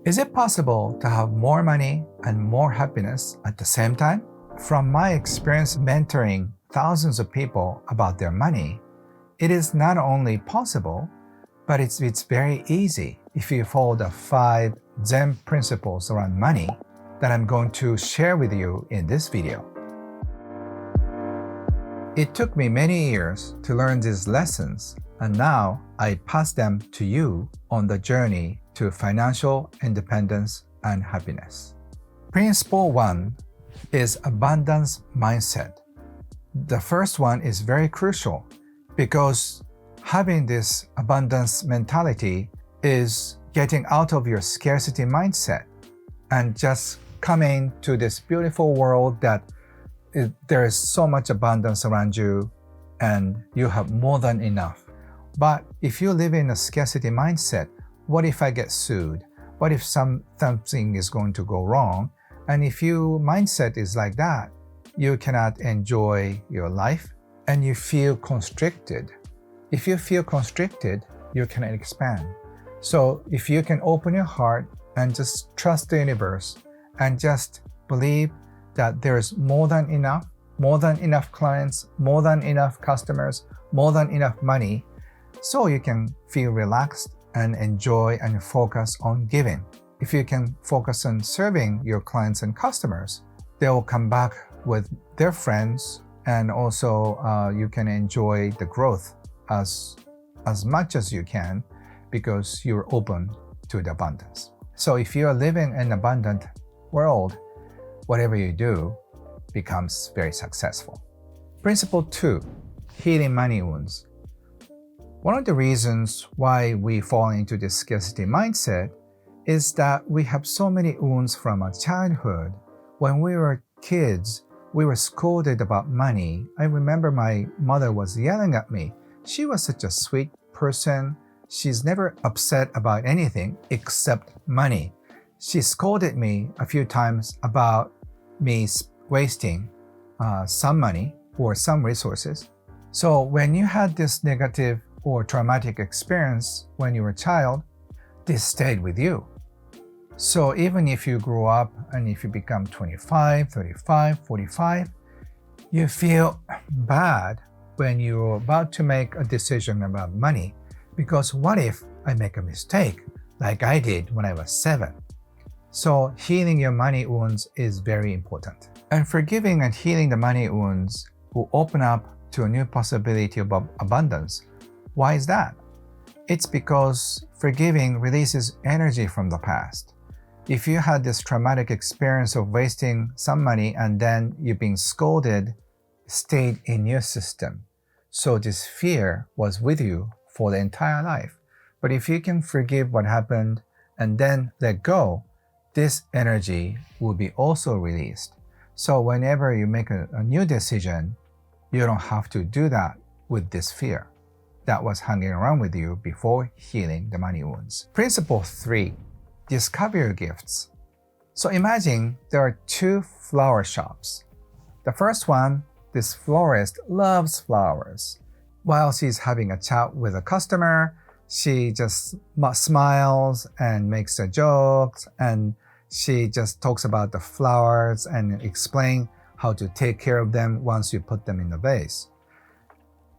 Is it possible to have more money and more happiness at the same time? From my experience mentoring thousands of people about their money, it is not only possible, but it's very easy if you follow the 5 Zen principles around money that I'm going to share with you in this video. It took me many years to learn these lessons, and now I pass them to you on the journey to financial independence and happiness. Principle 1 is abundance mindset. The first one is very crucial because having this abundance mentality is getting out of your scarcity mindset and just coming to this beautiful world that there is so much abundance around you and you have more than enough. But if you live in a scarcity mindset, what if I get sued? What if something is going to go wrong? And if your mindset is like that, you cannot enjoy your life and you feel constricted. If you feel constricted, you cannot expand. So if you can open your heart and just trust the universe and just believe that there is more than enough clients, more than enough customers, more than enough money, so you can feel relaxed and enjoy and focus on giving. If you can focus on serving your clients and customers, they will come back with their friends, and also you can enjoy the growth as much as you can because you're open to the abundance. So if you're living in an abundant world, whatever you do becomes very successful. Principle 2, healing money wounds. One of the reasons why we fall into this scarcity mindset is that we have so many wounds from our childhood. When we were kids, we were scolded about money. I remember my mother was yelling at me. She was such a sweet person. She's never upset about anything except money. She scolded me a few times about me wasting some money or some resources. So when you had this negative or traumatic experience when you were a child, this stayed with you. So even if you grow up and if you become 25, 35, 45, you feel bad when you're about to make a decision about money, because what if I make a mistake like I did when I was 7? So healing your money wounds is very important. And forgiving and healing the money wounds will open up to a new possibility of abundance. Why is that? It's because forgiving releases energy from the past. If you had this traumatic experience of wasting some money and then you being scolded, stayed in your system. So this fear was with you for the entire life. But if you can forgive what happened and then let go, this energy will be also released. So whenever you make a new decision, you don't have to do that with this fear that was hanging around with you before healing the money wounds. Principle 3, discover your gifts. So imagine there are 2 flower shops. The first one, this florist loves flowers. While she's having a chat with a customer, she just smiles and makes a jokes, and she just talks about the flowers and explain how to take care of them once you put them in the vase.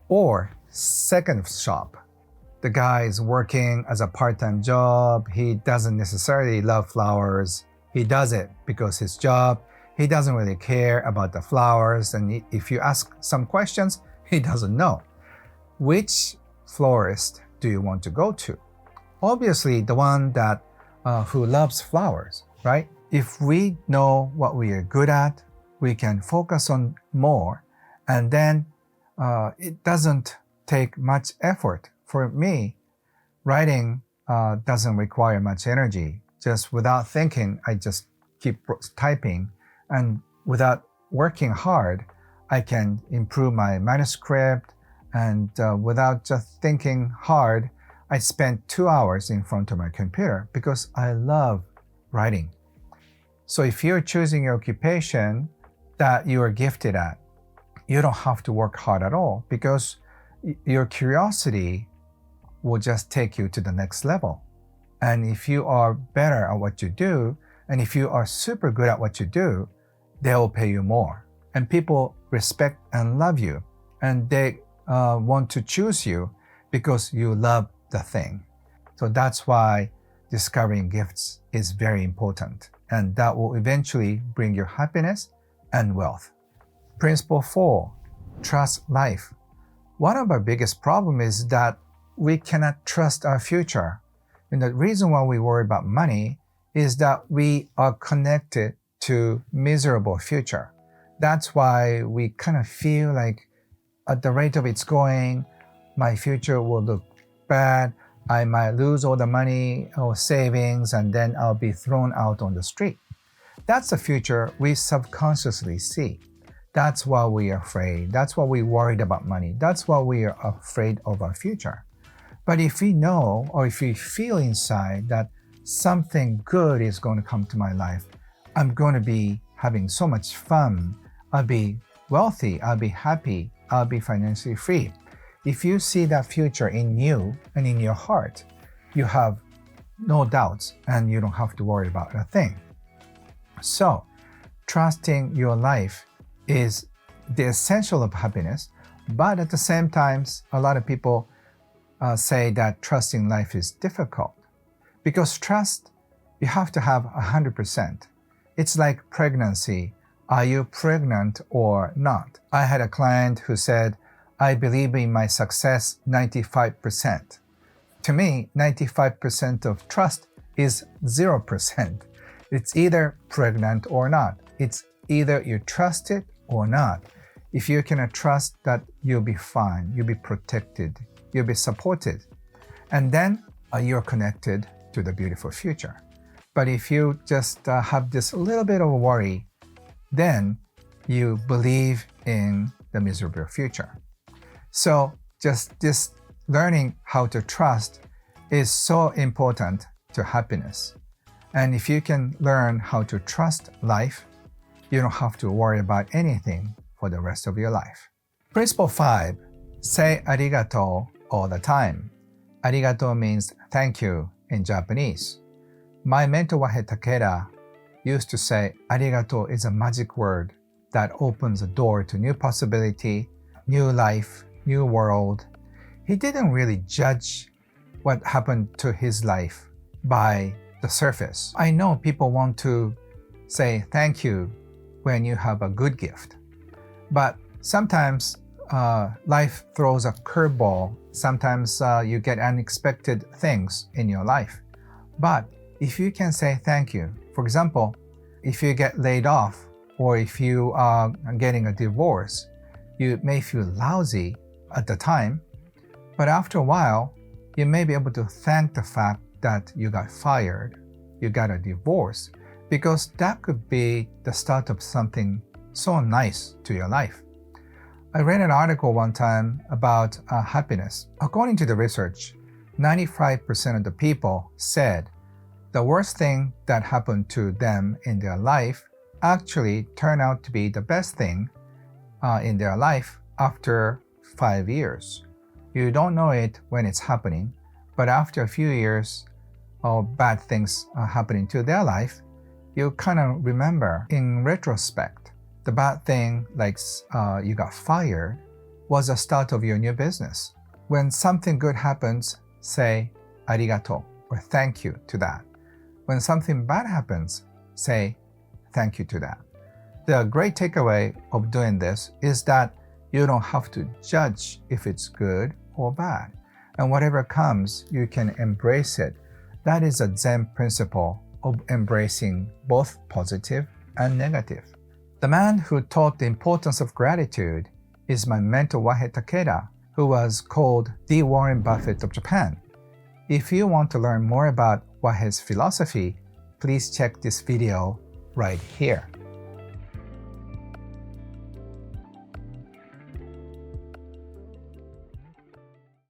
Or second shop, the guy is working as a part-time job. He doesn't necessarily love flowers. He does it because his job. He doesn't really care about the flowers, and if you ask some questions, he doesn't know. Which florist do you want to go to? Obviously, the one that who loves flowers, right? If we know what we are good at, we can focus on more, and then it doesn't take much effort. For me, writing doesn't require much energy. Just without thinking, I just keep typing, and without working hard, I can improve my manuscript, and without just thinking hard, I spent 2 hours in front of my computer because I love writing. So if you're choosing your occupation that you are gifted at, you don't have to work hard at all because your curiosity will just take you to the next level. And if you are better at what you do, and if you are super good at what you do, they'll pay you more. And people respect and love you. And they want to choose you because you love the thing. So that's why discovering gifts is very important. And that will eventually bring you happiness and wealth. Principle 4, trust life. One of our biggest problems is that we cannot trust our future. And the reason why we worry about money is that we are connected to miserable future. That's why we kind of feel like at the rate of it's going, my future will look bad. I might lose all the money or savings, and then I'll be thrown out on the street. That's the future we subconsciously see. That's why we are afraid. That's why we're worried about money. That's why we are afraid of our future. But if we know, or if we feel inside that something good is going to come to my life, I'm going to be having so much fun, I'll be wealthy, I'll be happy, I'll be financially free. If you see that future in you and in your heart, you have no doubts and you don't have to worry about a thing. So, trusting your life is the essential of happiness, but at the same time, a lot of people say that trusting life is difficult. Because trust, you have to have 100%. It's like pregnancy. Are you pregnant or not? I had a client who said, I believe in my success 95%. To me, 95% of trust is 0%. It's either pregnant or not. It's either you trust it or not. If you cannot trust that, you'll be fine, you'll be protected, you'll be supported. And then you're connected to the beautiful future. But if you just have this little bit of worry, then you believe in the miserable future. So just this learning how to trust is so important to happiness. And if you can learn how to trust life, you don't have to worry about anything for the rest of your life. Principle 5, say arigato all the time. Arigato means thank you in Japanese. My mentor Wahe Takeda used to say arigato is a magic word that opens a door to new possibility, new life, new world. He didn't really judge what happened to his life by the surface. I know people want to say thank you when you have a good gift, but sometimes life throws a curveball. Sometimes you get unexpected things in your life. But if you can say thank you, for example, if you get laid off or if you are getting a divorce, you may feel lousy at the time, but after a while, you may be able to thank the fact that you got fired, you got a divorce, because that could be the start of something so nice to your life. I read an article one time about happiness. According to the research, 95% of the people said the worst thing that happened to them in their life actually turned out to be the best thing in their life after 5 years. You don't know it when it's happening, but after a few years of bad things happening to their life, you kind of remember in retrospect. The bad thing, like you got fired, was the start of your new business. When something good happens, say arigato or thank you to that. When something bad happens, say thank you to that. The great takeaway of doing this is that you don't have to judge if it's good or bad. And whatever comes, you can embrace it. That is a Zen principle of embracing both positive and negative. The man who taught the importance of gratitude is my mentor Wahe Takeda, who was called the Warren Buffett of Japan. If you want to learn more about Wahe's philosophy, please check this video right here.